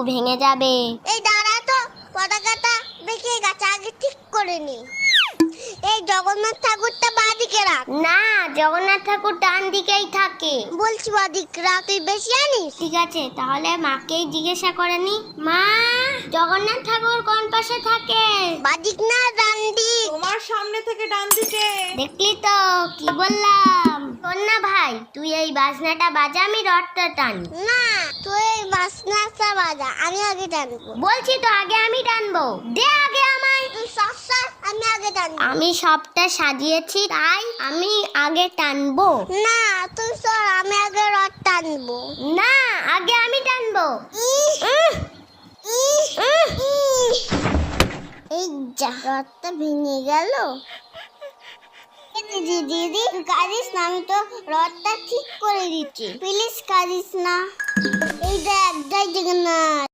ভেঙে যাবে। এই দাঁড়া তো, পতাকাটা বেঁকে গেছে, আগে ঠিক করে নি। এই জগন্নাথ ঠাকুরটা বাঁদিকে রাখ। না, জগন্নাথ ঠাকুর ডান দিকেই থাকে। বলছি বাঁদিকে রাখ, তুই বেশি জানিস। ঠিক আছে, তাহলে মাকেই জিজ্ঞাসা করে নি। মা, জগন্নাথ ঠাকুর কোন পাশে থাকে? বাঁদিক না ডান দিক? তোমার সামনে থেকে ডান দিকে। দেখলি তো কি বললাম। শোন না ভাই, তুই এই বাজনাটা বাজা, আমি রথটা টানি। না, তুই এই বাসনাটা বাজা, আমি আগে টানবো। বলছি তো আগে আমি টানবো, দে আগে আমায়। তুই সব আমি আগে টানবো। আমি সবটা সাজিয়েছি, তাই আমি আগে টানবো। না, তুই সর, আমি আগে রথ টানবো। না, আগে আমি টানবো। এই যা, রথটা ভেঙে গেল। দিদি দিদি, তুই কাঁদিস না, আমি তো রথটা ঠিক করে দিচ্ছি, প্লিজ কাঁদিস না। এই দেখ, জয় জগন্নাথ।